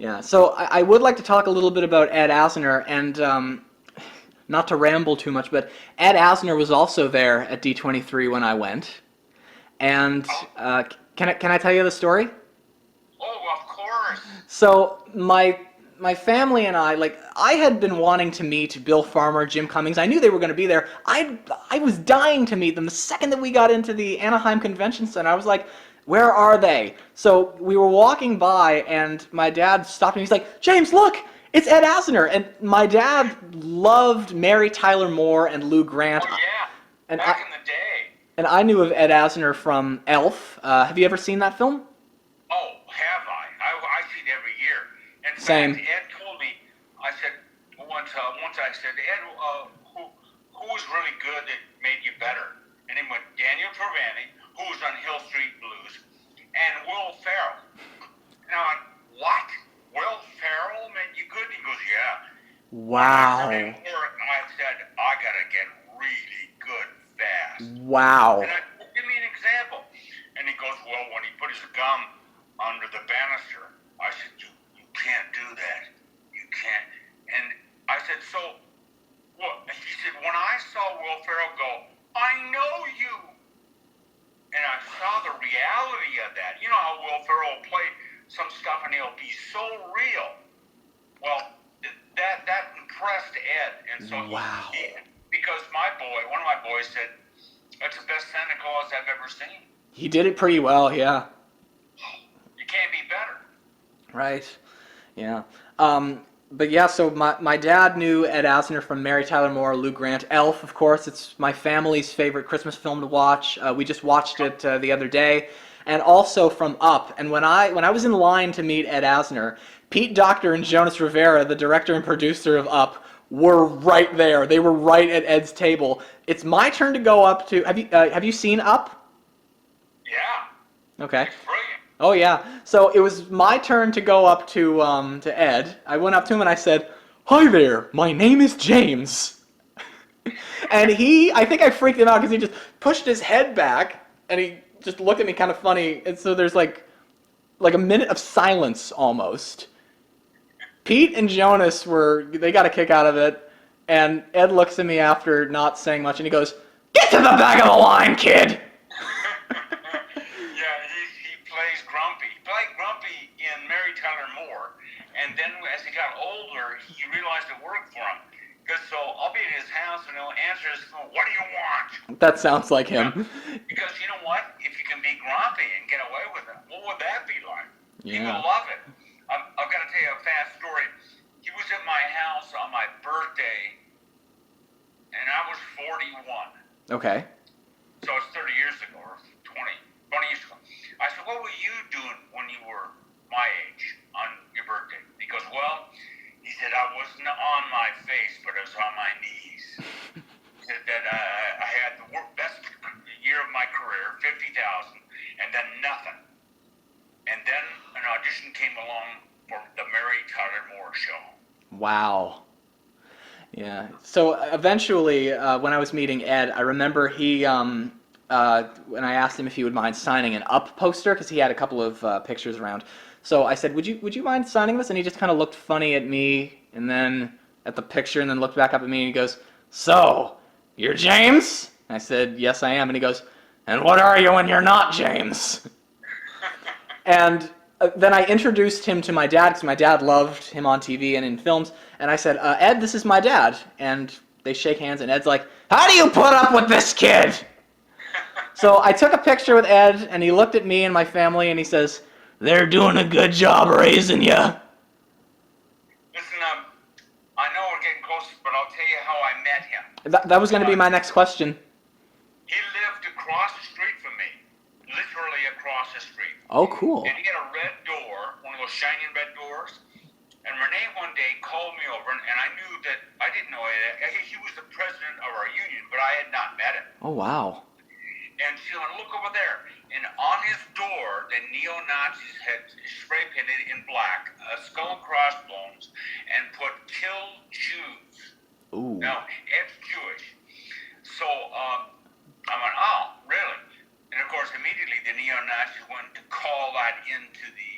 Yeah, so I would like to talk a little bit about Ed Asner, and not to ramble too much, but Ed Asner was also there at D23 when I went. And Oh, can I tell you the story? oh, of course. So my family and I, like, I had been wanting to meet Bill Farmer, Jim Cummings. I knew they were going to be there. I was dying to meet them the second that we got into the Anaheim Convention Center. I was like, where are they? So we were walking by, and my dad stopped me. He's like, James, look, it's Ed Asner. And my dad loved Mary Tyler Moore and Lou Grant. Oh, yeah. And Back I in the day. and I knew of Ed Asner from Elf. Have you ever seen that film? Oh, have I? I see it every year. In fact, Same. Ed told me, I said, once I said, Ed, who was really good that made you better? And he went, Daniel Trevani, who was on Hill Street Blues, and Will Ferrell. And I went, what? Will Ferrell made you good? He goes, yeah. When I heard him Wow. work, I said, I got to get really good fast. Wow. And I said, give me an example. And he goes, well, when he put his gum under the banister, I said, you can't do that. You can't. And I said, so what? And he said, when I saw Will Ferrell go, I know you. And I saw the reality of that. You know how Will Ferrell will play some stuff and he'll be so real. Well, that impressed Ed. And so Wow. because one of my boys said, that's the best Santa Claus I've ever seen. He did it pretty well, yeah. You can't be better. Right. Yeah. But yeah, so my dad knew Ed Asner from Mary Tyler Moore, Lou Grant, Elf, of course. It's my family's favorite Christmas film to watch. We just watched it the other day. And also from Up. And when I was in line to meet Ed Asner, Pete Docter and Jonas Rivera, the director and producer of Up, were right there. They were right at Ed's table. It's my turn to go up to. Have you seen Up? Yeah. Okay. It's brilliant. Oh yeah. So it was my turn to go up to Ed. I went up to him and I said, "Hi there. My name is James." And I think I freaked him out because he just pushed his head back and he just looked at me kind of funny. And so there's like a minute of silence almost. Pete and Jonas they got a kick out of it, and Ed looks at me after not saying much and he goes, "Get to the back of the line, kid." Yeah, he plays Grumpy. He played Grumpy in Mary Tyler Moore, and then as he got older, he realized it worked for him. Because so I'll be at his house and he'll answer his phone, "What do you want?" That sounds like him. Because you know what? If you can be grumpy and get away with it, what would that be like? He would Yeah. love it. I've got to tell you a fast story. He was at my house on my birthday, and I was 41. Okay. So it's 30 years ago, or 20 years ago. I said, what were you doing when you were my age on your birthday? He goes, well, he said, I wasn't on my face, but I was on my knees. He said that I had the best year of my career, 50,000, and then nothing. And then an audition came along for the Mary Tyler Moore show. Wow. Yeah. So eventually, when I was meeting Ed, I remember when I asked him if he would mind signing an Up poster because he had a couple of pictures around. So I said, "Would you mind signing this?" And he just kind of looked funny at me, and then at the picture, and then looked back up at me, and he goes, "So, you're James?" And I said, "Yes, I am." And he goes, "And what are you when you're not James?" And then I introduced him to my dad because my dad loved him on TV and in films. And I said, "Ed, this is my dad." And they shake hands, and Ed's like, "How do you put up with this kid?" So I took a picture with Ed, and he looked at me and my family, and he says, "They're doing a good job raising you." Listen, I know we're getting close, but I'll tell you how I met him. That was going to be my next question. He lived across the street from me, literally across the street. Oh, cool. And he had a red door, one of those shining red doors. And Renee one day called me over, and I knew that I didn't know it. He was the president of our union, but I had not met him. Oh, wow. And she went, look over there. And on his door, the neo-Nazis had spray painted in black a skull and crossbones and put "Kill Jews." Ooh. Now, Ed's Jewish. So I went, oh, really? And of course, immediately the neo-Nazis went to call that into the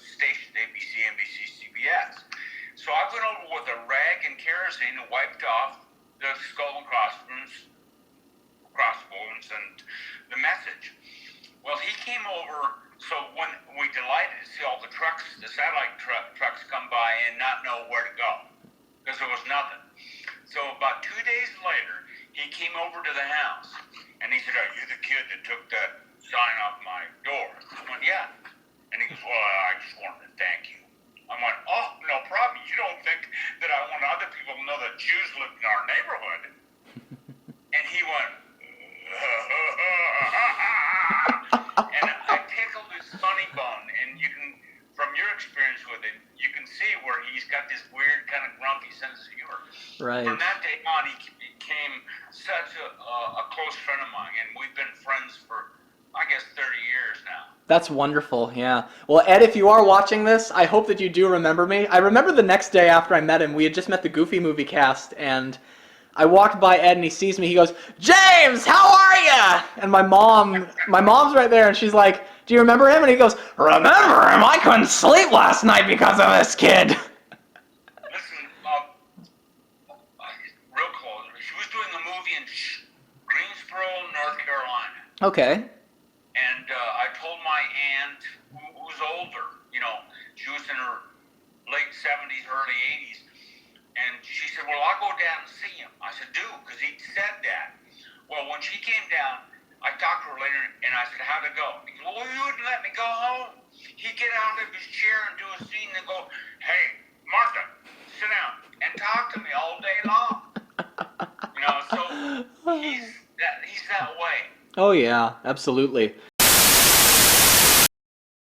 stations, ABC, NBC, CBS. the message. Well, he came over, so when we delighted to see all the trucks, the satellite trucks come by and not know where to go, because there was nothing. So about 2 days later, he came over to the house, and he said, "Are you the kid that took the sign off my door?" I went, "Yeah." And he goes, "Well, I just wanted to thank you." I went, "Oh, no problem. You don't think that I want other people to know that Jews live in our neighborhood?" And he went, and I tickled his funny bone. And you can, from your experience with him, you can see where he's got this weird kind of grumpy sense of humor. Right. From that day on, he became such a close friend of mine, and we've been friends for, I guess, 30 years now. That's wonderful, yeah. Well, Ed, if you are watching this, I hope that you do remember me. I remember the next day after I met him, we had just met the Goofy movie cast, and I walked by Ed and he sees me, he goes, "James, how are ya?" And my mom's right there, and she's like, "Do you remember him?" And he goes, "Remember him? I couldn't sleep last night because of this kid." Listen, real close. She was doing a movie in Greensboro, North Carolina. Okay. And I told my aunt, who was older, you know, she was in her late 70s, early 80s, and she said, "Well, I'll go down and see him." I said, "Do," because he said that. Well, when she came down, I talked to her later, and I said, "How'd it go?" He said, "Well, he wouldn't let me go home. He'd get out of his chair and do a scene and go, 'Hey, Martha, sit down,' and talk to me all day long." You know, so he's that way. Oh yeah, absolutely.